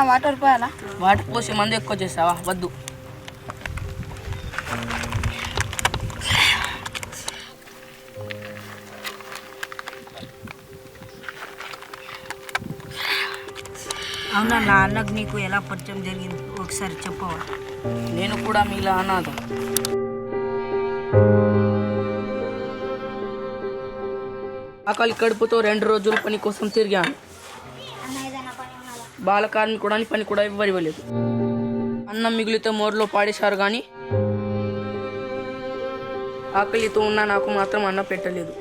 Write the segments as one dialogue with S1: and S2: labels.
S1: Water పోయాలా?
S2: Water పోసి మందు ఎక్కువ చేసావా? వద్దు.
S1: అవునా, నా అన్నకు నీకు ఎలా పరిచయం జరిగింది ఒకసారి చెప్పవా?
S2: నేను కూడా మీలా అనాథ. ఆకలి కడుపుతో 2 రోజులు పని కోసం తిరిగాను. బాల కార్మికుడని పని కూడా ఇవ్వలేదు. అన్నం మిగిలితే మోర్లో పాడేశారు కానీ ఆకలితో ఉన్న నాకు మాత్రం అన్నం పెట్టలేదు.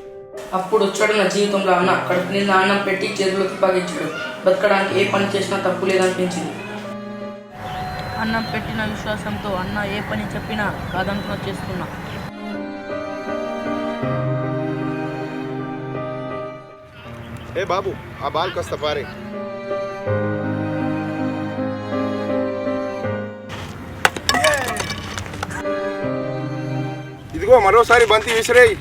S2: అప్పుడు వచ్చాడు నా జీవితంలో అన్న. కడుపు నిండా అన్నం పెట్టి చేతులకు పగించాడు. బతకడానికి ఏ పని చేసినా తప్పు లేదనిపించింది. అన్నం పెట్టిన విశ్వాసంతో అన్న ఏ పని చెప్పినా కాదనుకున్న చేస్తున్నా.
S3: ఏ బాబు, ఆ బాల్ కాస్త పారే. ఇదిగో మరోసారి బంతి విసిరేయి.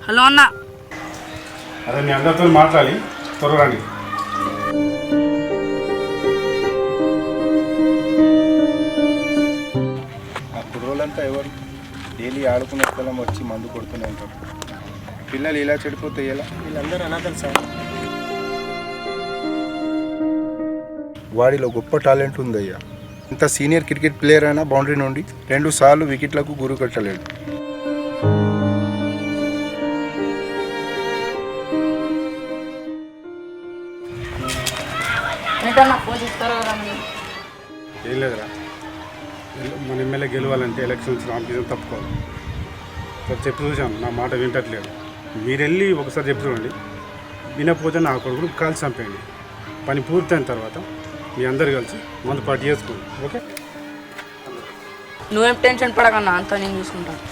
S2: హలో అన్న.
S4: అదే మీ అందరితో మాట్లాడి త్వరగా రండి.
S3: ఆ కుర్రోళ్ళంతా ఎవరు? డైలీ ఆడుకునే స్థలం వచ్చి మందు కొడుతూనే ఉంటారు. పిల్లలు ఇలా చెడిపోతే ఎలా?
S5: వీళ్ళందరూ అనాథలు సార్.
S3: వాడిలో గొప్ప టాలెంట్ ఉందయ్యా. ఇంత సీనియర్ క్రికెట్ ప్లేయర్ అయినా బౌండరీ నుండి 2 సార్లు వికెట్లకు గురి కట్టలేడు.
S4: ఏం లేదురా, మన ఎమ్మెల్యే గెలవాలంటే ఎలక్షన్స్ కాంపిటీషన్ తప్పుకోవాలి. ఒకసారి చెప్పి చూసాను, నా మాట వింటట్లేదు. మీరు వెళ్ళి ఒకసారి చెప్పి చూడండి. వినకపోతే నా కొడుకును కాల్చి చంపేయండి. పని పూర్తయిన తర్వాత మీ అందరు కలిసి మందు పార్టీ చేసుకోండి. ఓకే?
S2: నువ్వేం టెన్షన్ పడకన్నా, అంతా నేను చూసుకుంటాను.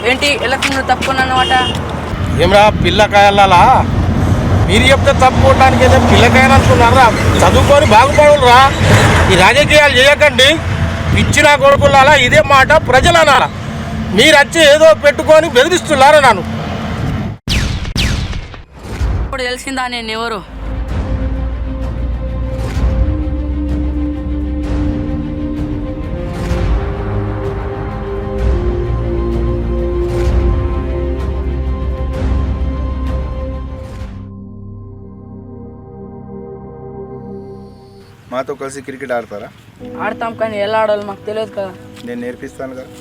S2: ఏంటి ఎలక్షన్ తప్పుకున్నానమాట?
S5: ఏమరా పిల్లకాయలా? మీరు చెప్తే తప్పుకోవడానికి ఏదో పిల్లకాయలు అనుకున్నారా? చదువుకొని బాగుపడురా. ఈ రాజకీయాలు చేయకండి. ఇచ్చిన కొడుకులాలా ఇదే మాట ప్రజలు అనాలా? మీరు వచ్చి ఏదో పెట్టుకొని బెదిరిస్తున్నారా నన్ను?
S2: ఇప్పుడు తెలిసిందా నేను ఎవరు?
S3: మాతో కలిసి క్రికెట్ ఆడతారా?
S2: ఆడతాం, కానీ ఎలా ఆడాలో మాకు తెలియదు కదా.
S3: నేను నేర్పిస్తాను కదా.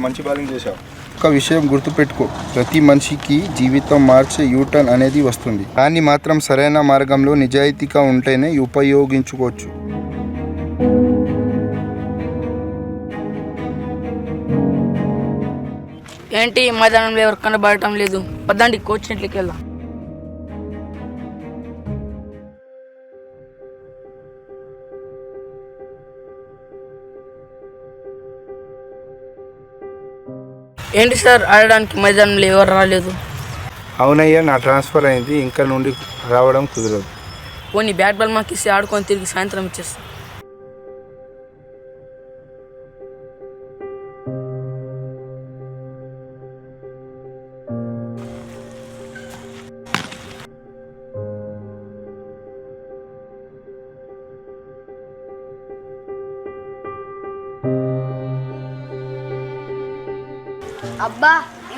S3: మంచి బౌలింగ్ చేశావు. ఒక విషయం గుర్తుపెట్టుకో, ప్రతి మనిషికి జీవితం మార్చే యూటర్న్ అనేది వస్తుంది. దాన్ని మాత్రం సరైన మార్గంలో నిజాయితీగా ఉంటేనే ఉపయోగించుకోవచ్చు.
S2: ఏంటి మైదానంలో ఎవరు కనబడటం లేదు? పద్దాంటి కోచ్ ఇంట్లోకి వెళ్దాం. ఏంటి సార్, ఆడడానికి మైదానంలో ఎవరు రాలేదు?
S3: అవునయ్యా, నా ట్రాన్స్ఫర్ అయింది. ఇంకా నుండి రావడం కుదరదు.
S2: పోనీ బ్యాట్ బాల్ మాకు ఇస్తే ఆడుకొని తిరిగి సాయంత్రం ఇచ్చేస్తాం.
S1: అబ్బా,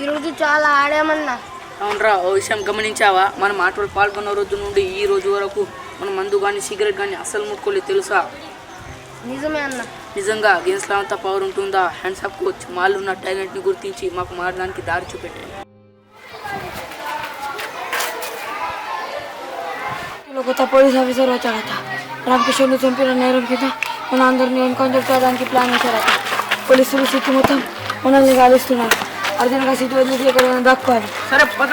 S1: ఈరోజు చాలా ఆడామన్నా.
S2: అవునరా, ఓ విషయం గమనించావా? మనం ఆటలు పాల్గొన్న రోజు నుండి ఈ రోజు వరకు మనం మందు కానీ సిగరెట్ కానీ అసలు ముట్టుకోలేదు తెలుసా?
S6: నిజమే అన్న.
S2: నిజంగా గేమ్స్లో అంత పవర్ ఉంటుందా? హ్యాండ్స్ అప్ కోచ్, మాలో ఉన్న టాలెంట్ని గుర్తించి మాకు మారడానికి దారి చూపెట్టారు.
S6: కొత్త పోలీస్ ఆఫీసర్ వచ్చాడట. రామకిషోర్ని చంపిన నేరం కింద మన అందరినీ ఎన్కౌంటర్ చేయడానికి ప్లాన్ చేశారట. పోలీసులు సిటీ మొత్తం మనల్ని గాలిస్తున్నారు. అర్జెంట్గా సిటీ వదిలిసి ఎక్కడైనా దాక్కోవాలి.
S2: సరే పద.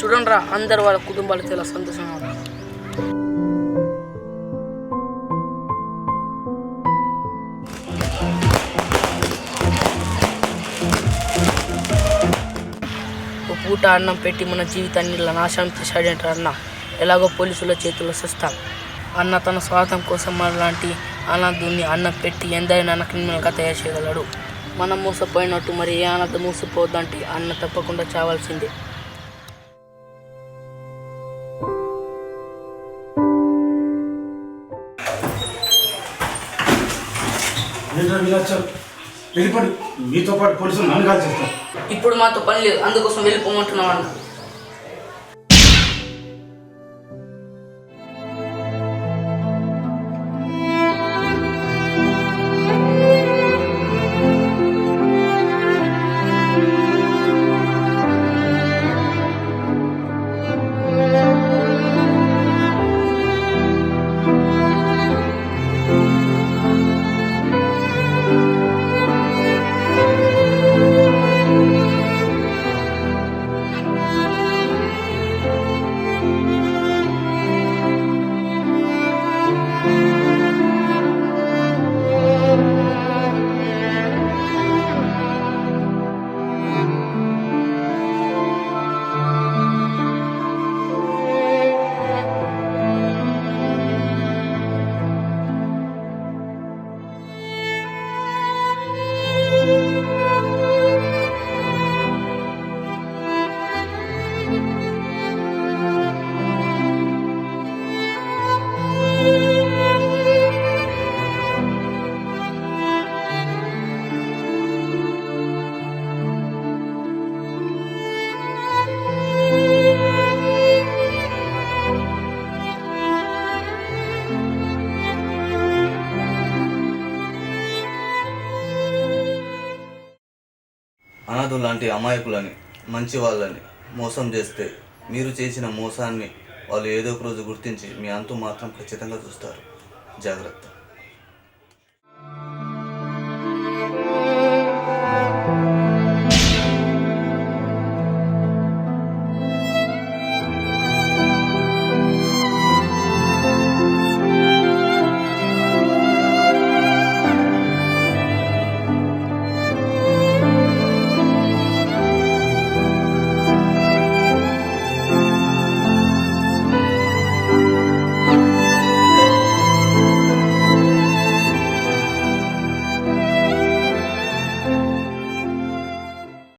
S2: చూడండి రా, అందరు వాళ్ళ కుటుంబాలతో ఇలా సంతోషంగా ఉన్నారు. ఒక పూట అన్నం పెట్టి మన జీవితాన్ని ఇలా నాశనం చేశాడంటే అన్న ఎలాగో పోలీసుల చేతుల్లో సస్తాం. అన్న తన స్వార్థం కోసం మనలాంటి అనాథుని అన్నం పెట్టి ఎందరైనా క్రిమినల్గా తయారు చేయగలడు. మనం మోసపోయినట్టు మరి ఏ అనాథ మోసపోద్దంటే అన్న తప్పకుండా చావాల్సిందే.
S4: వెళ్ళిపోండి, మీతో పాటు పోలీసులు నన్ను కాల్ చేస్తారు.
S2: ఇప్పుడు మాతో పని లేదు, అందుకోసం వెళ్ళిపోమంటున్నాం అన్న.
S7: అనాథులు లాంటి అమాయకులని, మంచి వాళ్ళని మోసం చేస్తే మీరు చేసిన మోసాన్ని వాళ్ళు ఏదో ఒక రోజు గుర్తించి మీ అంతు మాత్రం ఖచ్చితంగా చూస్తారు. జాగ్రత్త.